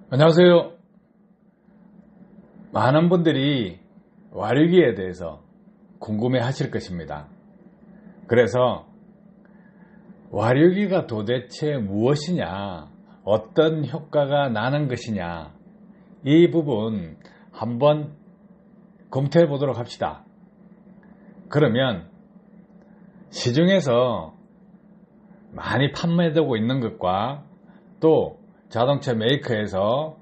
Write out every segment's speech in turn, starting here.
안녕하세요. 많은 분들이 와류기에 대해서 궁금해 하실 것입니다. 그래서 와류기가 도대체 무엇이냐, 어떤 효과가 나는 것이냐, 이 부분 한번 검토해 보도록 합시다. 그러면 시중에서 많이 판매되고 있는 것과 또 자동차 메이커에서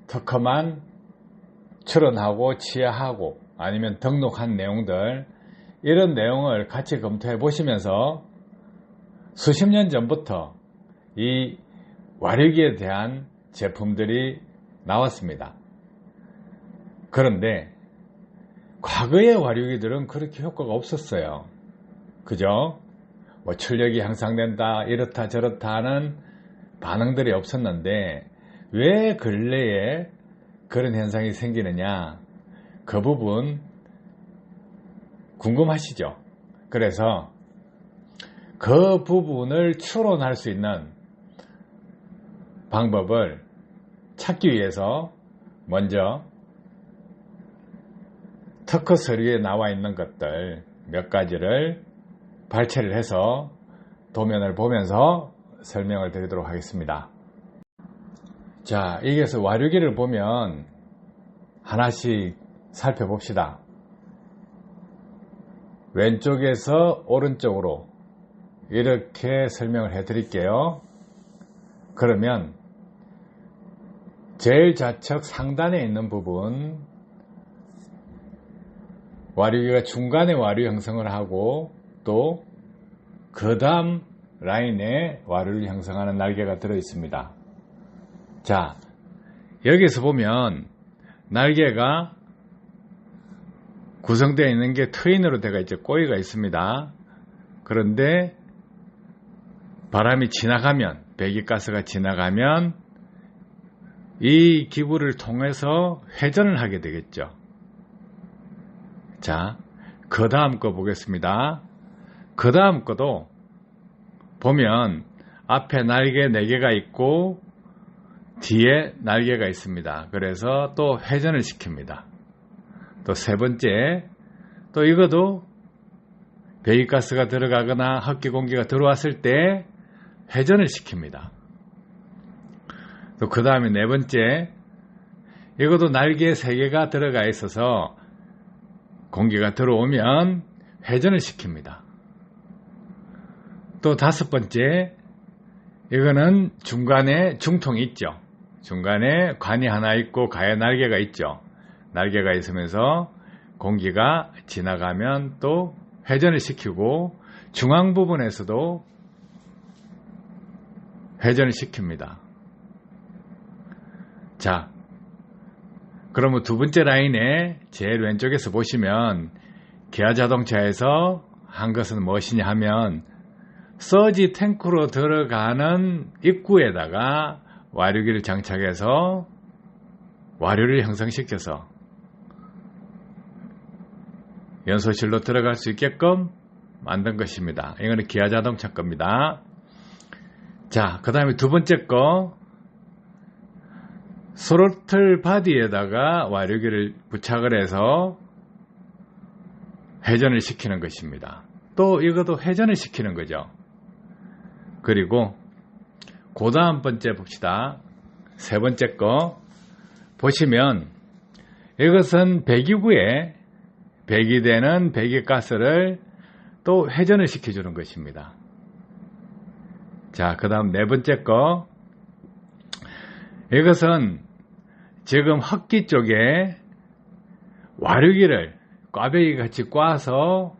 특허만 출원하고 취하하고 아니면 등록한 내용들, 이런 내용을 같이 검토해 보시면서 수십 년 전부터 이 와류기에 대한 제품들이 나왔습니다. 그런데 과거의 와류기들은 그렇게 효과가 없었어요. 그죠? 뭐 출력이 향상된다, 이렇다 저렇다 하는 반응들이 없었는데 왜 근래에 그런 현상이 생기느냐, 그 부분 궁금하시죠? 그래서 그 부분을 추론할 수 있는 방법을 찾기 위해서 먼저 특허 서류에 나와 있는 것들 몇 가지를 발췌를 해서 도면을 보면서 설명을 드리도록 하겠습니다. 자, 여기에서 와류기를 보면 하나씩 살펴봅시다. 왼쪽에서 오른쪽으로 이렇게 설명을 해 드릴게요. 그러면 제일 좌측 상단에 있는 부분, 와류기가 중간에 와류 형성을 하고 또 그 다음 라인에 와류를 형성하는 날개가 들어 있습니다. 자, 여기서 보면 날개가 구성되어 있는 게 트윈으로 되어 있죠. 꼬리가 있습니다. 그런데 바람이 지나가면, 배기가스가 지나가면 이 기구를 통해서 회전을 하게 되겠죠. 자, 그 다음 거 보겠습니다. 그 다음 거도 보면 앞에 날개 4개가 있고 뒤에 날개가 있습니다. 그래서 또 회전을 시킵니다. 또 세 번째, 또 이것도 배기가스가 들어가거나 흡기 공기가 들어왔을 때 회전을 시킵니다. 또 그 다음에 네 번째, 이것도 날개 3개가 들어가 있어서 공기가 들어오면 회전을 시킵니다. 또 다섯 번째, 이거는 중간에 중통이 있죠. 중간에 관이 하나 있고 가에 날개가 있죠. 날개가 있으면서 공기가 지나가면 또 회전을 시키고 중앙 부분에서도 회전을 시킵니다. 자, 그러면 두 번째 라인에 제일 왼쪽에서 보시면 기아 자동차에서 한 것은 무엇이냐 하면 서지 탱크로 들어가는 입구에다가 와류기를 장착해서 와류를 형성시켜서 연소실로 들어갈 수 있게끔 만든 것입니다. 이거는 기아 자동차 겁니다. 자, 그 다음에 두 번째 거, 스로틀 바디에다가 와류기를 부착을 해서 회전을 시키는 것입니다. 또 이것도 회전을 시키는 거죠. 그리고 그 다음 번째 봅시다. 세 번째 거 보시면 이것은 배기구에 배기되는 배기가스를 또 회전을 시켜주는 것입니다. 자, 그 다음 네 번째 거, 이것은 지금 흡기 쪽에 와류기를 꽈배기 같이 꽈서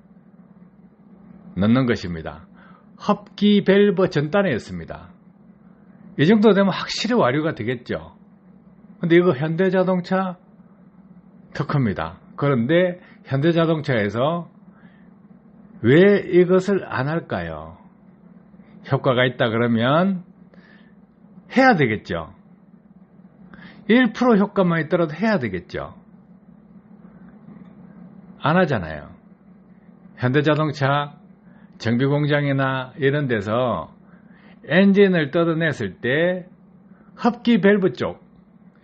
넣는 것입니다. 흡기 밸브 전단에 있습니다. 이 정도 되면 확실히 와류가 되겠죠. 근데 이거 현대자동차 특허입니다. 그런데 현대자동차에서 왜 이것을 안 할까요? 효과가 있다 그러면 해야 되겠죠. 1% 효과만 있더라도 해야 되겠죠. 안 하잖아요. 현대자동차 정비공장이나 이런 데서 엔진을 뜯어냈을 때 흡기 밸브 쪽,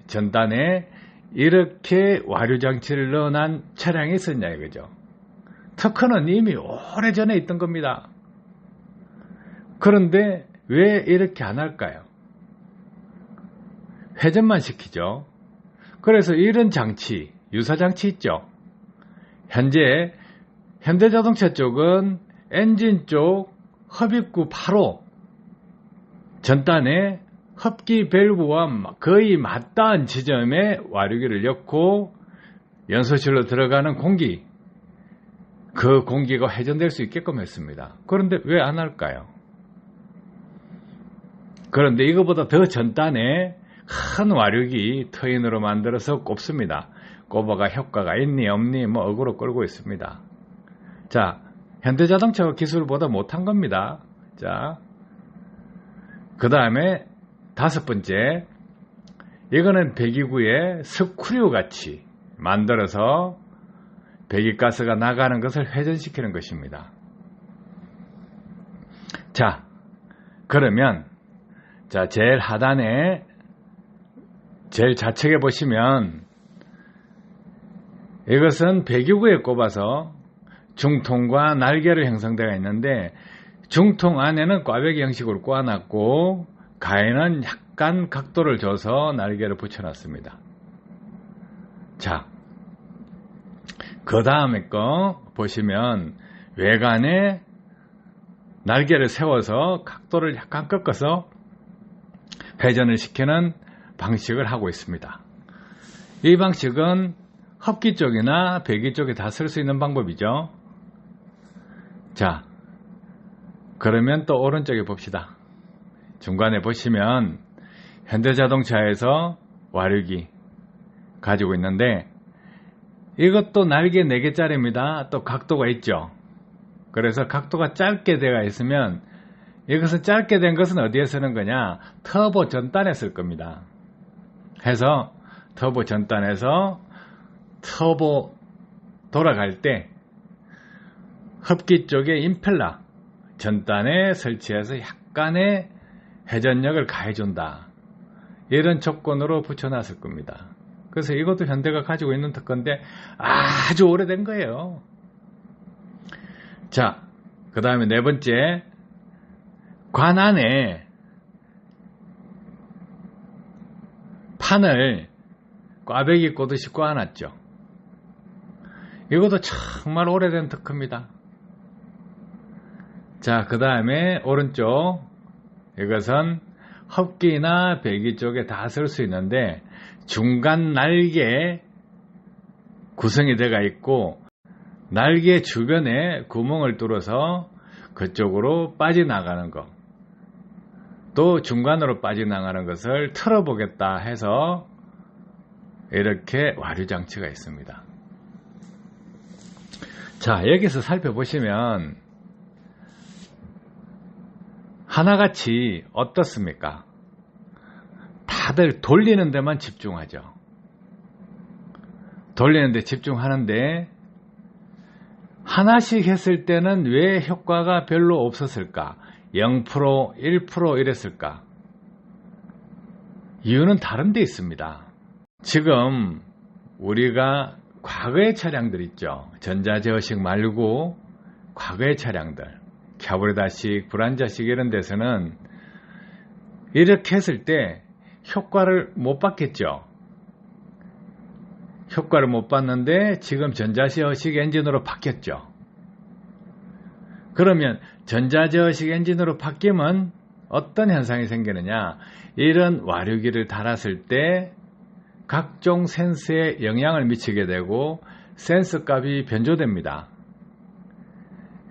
전단에 이렇게 와류장치를 넣어놓은 차량이 있었냐 이거죠. 특허는 이미 오래전에 있던 겁니다. 그런데 왜 이렇게 안 할까요? 회전만 시키죠. 그래서 이런 장치, 유사장치 있죠. 현재 현대자동차 쪽은 엔진 쪽 흡입구 바로 전단에 흡기 밸브와 거의 맞닿은 지점에 와류기를 넣고 연소실로 들어가는 공기, 그 공기가 회전될 수 있게끔 했습니다. 그런데 왜 안 할까요? 그런데 이거보다 더 전단에 큰 와류기 터인으로 만들어서 꼽습니다. 꼽아가 효과가 있니 없니 뭐 어그로 끌고 있습니다. 자, 현대자동차가 기술보다 못한 겁니다. 자, 그 다음에 5번째, 이거는 배기구에 스크류 같이 만들어서 배기가스가 나가는 것을 회전시키는 것입니다. 자, 그러면 자, 제일 하단에 제일 좌측에 보시면 이것은 배기구에 꼽아서 중통과 날개를 형성되어 있는데, 중통 안에는 꽈배기 형식으로 꽈놨고 가에는 약간 각도를 줘서 날개를 붙여놨습니다. 자, 그 다음에 거 보시면 외관에 날개를 세워서 각도를 약간 꺾어서 회전을 시키는 방식을 하고 있습니다. 이 방식은 흡기 쪽이나 배기 쪽에 다 쓸 수 있는 방법이죠. 자, 그러면 또 오른쪽에 봅시다. 중간에 보시면 현대자동차에서 와류기 가지고 있는데, 이것도 날개 4개짜리입니다. 또 각도가 있죠. 그래서 각도가 짧게 되어 있으면, 이것은 짧게 된 것은 어디에 쓰는 거냐? 터보 전단에 쓸 겁니다. 해서 터보 전단에서 터보 돌아갈 때 흡기 쪽에 임펠러 전단에 설치해서 약간의 회전력을 가해준다. 이런 조건으로 붙여놨을 겁니다. 그래서 이것도 현대가 가지고 있는 특허인데 아주 오래된 거예요. 자, 그 다음에 4번째, 관 안에 판을 꽈배기 꽂듯이 꽈놨죠. 이것도 정말 오래된 특허입니다. 자, 그 다음에 오른쪽, 이것은 흡기나 배기 쪽에 다 쓸 수 있는데 중간 날개 구성이 되어 있고 날개 주변에 구멍을 뚫어서 그쪽으로 빠져나가는 것, 또 중간으로 빠져나가는 것을 틀어보겠다 해서 이렇게 와류장치가 있습니다. 자, 여기서 살펴보시면 하나같이 어떻습니까? 다들 돌리는 데만 집중하죠. 돌리는 데 집중하는데 하나씩 했을 때는 왜 효과가 별로 없었을까? 0%, 1% 이랬을까? 이유는 다른 데 있습니다. 지금 우리가 과거의 차량들 있죠. 전자제어식 말고 과거의 차량들, 캬브레다식, 불안자식 이런 데서는 이렇게 했을 때 효과를 못 받겠죠. 효과를 못 받는데 지금 전자제어식 엔진으로 바뀌었죠. 그러면 전자제어식 엔진으로 바뀌면 어떤 현상이 생기느냐? 이런 와류기를 달았을 때 각종 센서에 영향을 미치게 되고 센서 값이 변조됩니다.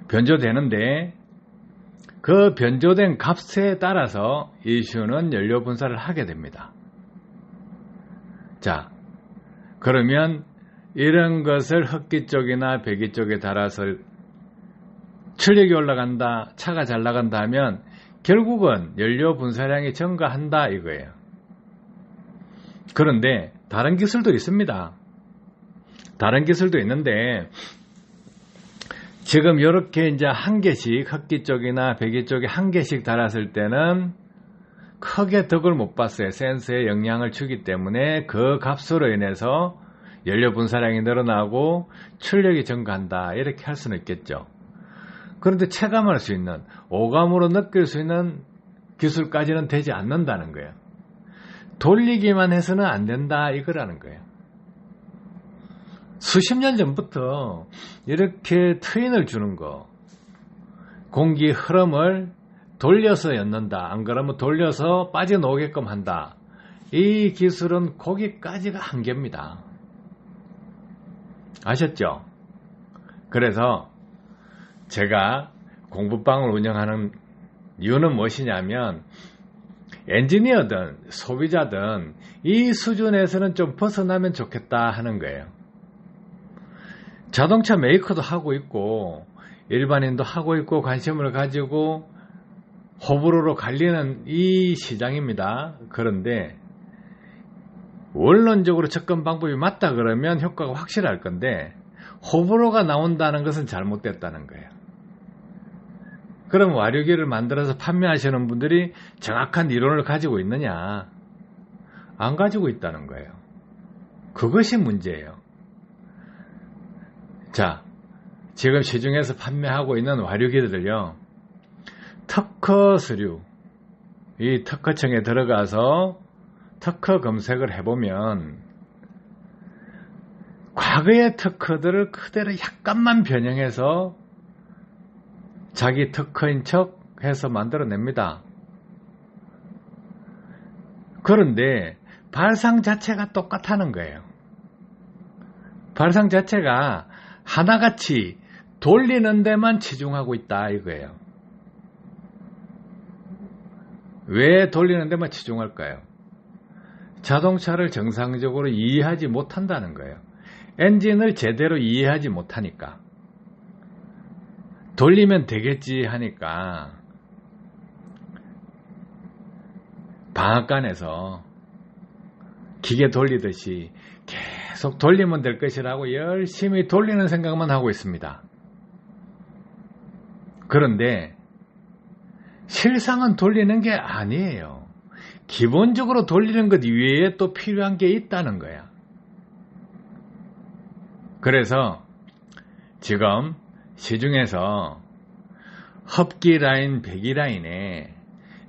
변조되는데 그 변조된 값에 따라서 ECU는 연료 분사를 하게 됩니다. 자, 그러면 이런 것을 흡기 쪽이나 배기 쪽에 달아서 출력이 올라간다, 차가 잘 나간다 하면 결국은 연료 분사량이 증가한다 이거예요. 그런데 다른 기술도 있습니다. 다른 기술도 있는데 지금 이렇게 이제 한 개씩 흡기 쪽이나 배기 쪽에 한 개씩 달았을 때는 크게 덕을 못 봤어요. 센서에 영향을 주기 때문에 그 값으로 인해서 연료 분사량이 늘어나고 출력이 증가한다. 이렇게 할 수는 있겠죠. 그런데 체감할 수 있는, 오감으로 느낄 수 있는 기술까지는 되지 않는다는 거예요. 돌리기만 해서는 안 된다 이거라는 거예요. 수십 년 전부터 이렇게 트윈을 주는 거, 공기 흐름을 돌려서 엮는다, 안 그러면 돌려서 빠져나오게끔 한다, 이 기술은 거기까지가 한계입니다. 아셨죠? 그래서 제가 공부방을 운영하는 이유는 무엇이냐면, 엔지니어든 소비자든 이 수준에서는 좀 벗어나면 좋겠다 하는 거예요. 자동차 메이커도 하고 있고 일반인도 하고 있고 관심을 가지고 호불호로 갈리는 이 시장입니다. 그런데 원론적으로 접근 방법이 맞다 그러면 효과가 확실할 건데, 호불호가 나온다는 것은 잘못됐다는 거예요. 그럼 와류기를 만들어서 판매하시는 분들이 정확한 이론을 가지고 있느냐? 안 가지고 있다는 거예요. 그것이 문제예요. 자, 지금 시중에서 판매하고 있는 와류기들을요, 특허 서류, 이 특허청에 들어가서 특허 검색을 해보면 과거의 특허들을 그대로 약간만 변형해서 자기 특허인 척 해서 만들어냅니다. 그런데 발상 자체가 똑같다는 거예요. 발상 자체가 하나같이 돌리는 데만 치중하고 있다 이거예요. 왜 돌리는 데만 치중할까요? 자동차를 정상적으로 이해하지 못한다는 거예요. 엔진을 제대로 이해하지 못하니까. 돌리면 되겠지 하니까 방앗간에서 기계 돌리듯이 계속 돌리면 될 것이라고 열심히 돌리는 생각만 하고 있습니다. 그런데 실상은 돌리는 게 아니에요. 기본적으로 돌리는 것 이외에 또 필요한 게 있다는 거야. 그래서 지금 시중에서 흡기 라인, 배기 라인에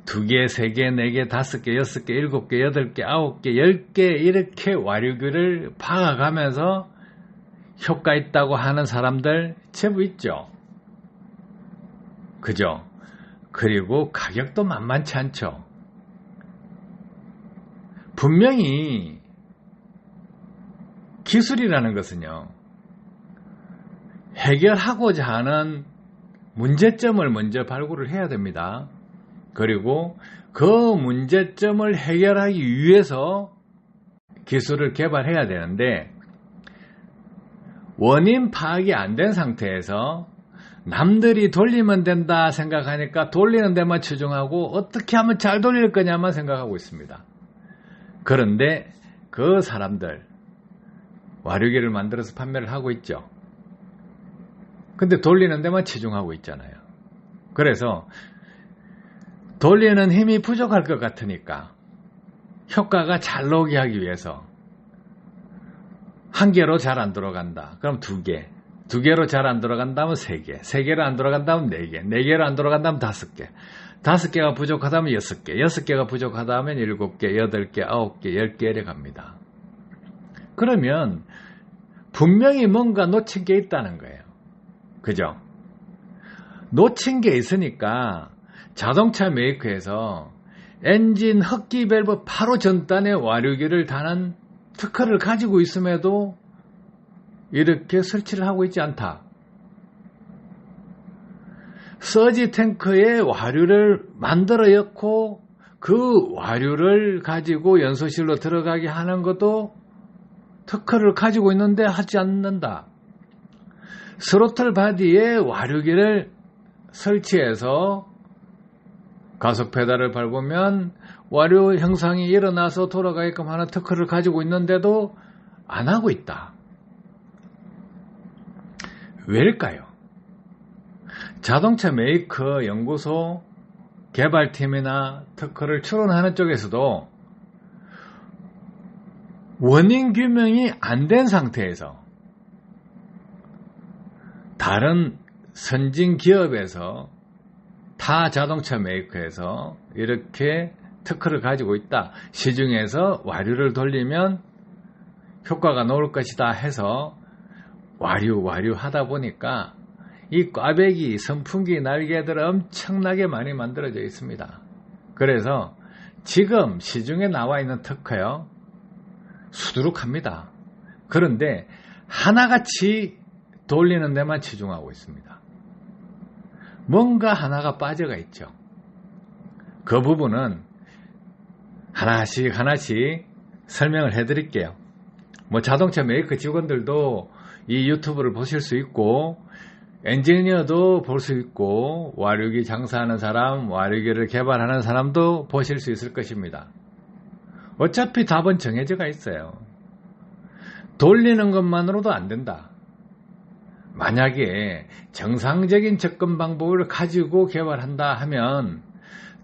2개, 3개, 4개, 5개, 6개, 7개, 8개, 9개, 10개 이렇게 와류기를 박아가면서 효과 있다고 하는 사람들 제법 있죠. 그죠? 그리고 가격도 만만치 않죠. 분명히 기술이라는 것은요, 해결하고자 하는 문제점을 먼저 발굴을 해야 됩니다. 그리고 그 문제점을 해결하기 위해서 기술을 개발해야 되는데, 원인 파악이 안 된 상태에서 남들이 돌리면 된다 생각하니까 돌리는 데만 치중하고 어떻게 하면 잘 돌릴 거냐만 생각하고 있습니다. 그런데 그 사람들 와류기를 만들어서 판매를 하고 있죠. 근데 돌리는 데만 치중하고 있잖아요. 그래서 돌리는 힘이 부족할 것 같으니까 효과가 잘 나오게 하기 위해서 한 개로 잘 안 들어간다. 그럼 2개. 2개로 잘 안 들어간다면 3개. 3개로 안 들어간다면 4개. 4개로 안 들어간다면 5개. 5개가 부족하다면 6개. 6개가 부족하다면 7개, 8개, 9개, 10개 이래 갑니다. 그러면 분명히 뭔가 놓친 게 있다는 거예요. 그죠? 놓친 게 있으니까 자동차 메이커에서 엔진 흡기 밸브 바로 전단에 와류기를 다는 특허를 가지고 있음에도 이렇게 설치를 하고 있지 않다. 서지 탱크에 와류를 만들어 엮고 그 와류를 가지고 연소실로 들어가게 하는 것도 특허를 가지고 있는데 하지 않는다. 스로틀 바디에 와류기를 설치해서 가속 페달을 밟으면 와류 형상이 일어나서 돌아가게끔 하는 특허를 가지고 있는데도 안 하고 있다. 왜일까요? 자동차 메이커 연구소 개발팀이나 특허를 추론하는 쪽에서도 원인 규명이 안 된 상태에서 다른 선진 기업에서 타 자동차 메이커에서 이렇게 특허를 가지고 있다. 시중에서 와류를 돌리면 효과가 나올 것이다 해서 와류 하다 보니까 이 꽈배기, 선풍기 날개들 엄청나게 많이 만들어져 있습니다. 그래서 지금 시중에 나와 있는 특허요, 수두룩합니다. 그런데 하나같이 돌리는 데만 치중하고 있습니다. 뭔가 하나가 빠져가 있죠. 그 부분은 하나씩 설명을 해드릴게요. 뭐 자동차 메이커 직원들도 이 유튜브를 보실 수 있고, 엔지니어도 볼 수 있고, 와류기 장사하는 사람, 와류기를 개발하는 사람도 보실 수 있을 것입니다. 어차피 답은 정해져가 있어요. 돌리는 것만으로도 안 된다. 만약에 정상적인 접근 방법을 가지고 개발한다 하면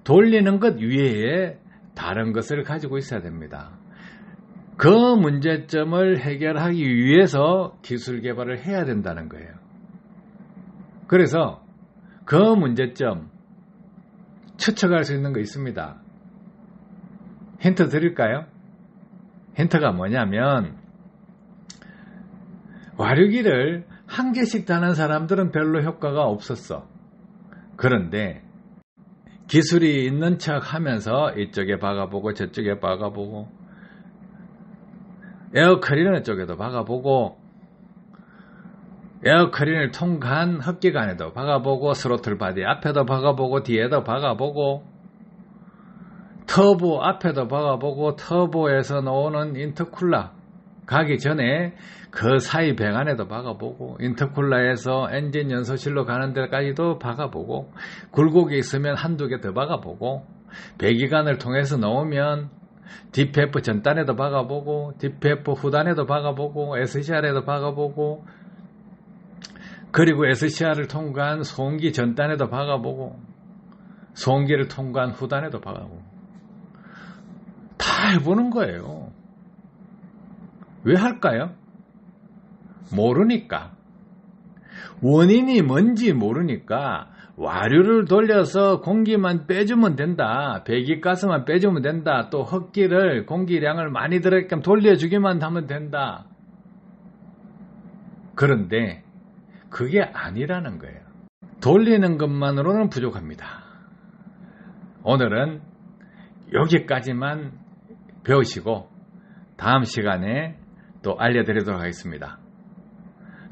돌리는 것 위에 다른 것을 가지고 있어야 됩니다. 그 문제점을 해결하기 위해서 기술 개발을 해야 된다는 거예요. 그래서 그 문제점 추측할 수 있는 거 있습니다. 힌트 드릴까요? 힌트가 뭐냐면, 와류기를 한 개씩 다는 사람들은 별로 효과가 없었어. 그런데 기술이 있는 척 하면서 이쪽에 박아보고 저쪽에 박아보고, 에어클리너 쪽에도 박아보고, 에어클리너를 통과한 흡기관에도 박아보고, 스로틀 바디 앞에도 박아보고, 뒤에도 박아보고, 터보 앞에도 박아보고, 터보에서 나오는 인터쿨러 가기 전에 그 사이 배관에도 박아보고, 인터쿨러에서 엔진 연소실로 가는 데까지도 박아보고, 굴곡이 있으면 한두 개 더 박아보고, 배기관을 통해서 나오면 DPF 전단에도 박아보고, DPF 후단에도 박아보고, SCR에도 박아보고, 그리고 SCR을 통과한 소음기 전단에도 박아보고, 소음기를 통과한 후단에도 박아보고, 다 해보는 거예요. 왜 할까요? 모르니까. 원인이 뭔지 모르니까 와류를 돌려서 공기만 빼주면 된다, 배기가스만 빼주면 된다, 또 흡기를 공기량을 많이 들어가게끔 돌려주기만 하면 된다. 그런데 그게 아니라는 거예요. 돌리는 것만으로는 부족합니다. 오늘은 여기까지만 배우시고 다음 시간에 또 알려드리도록 하겠습니다.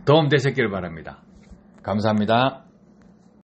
도움 되셨기를 바랍니다. 감사합니다.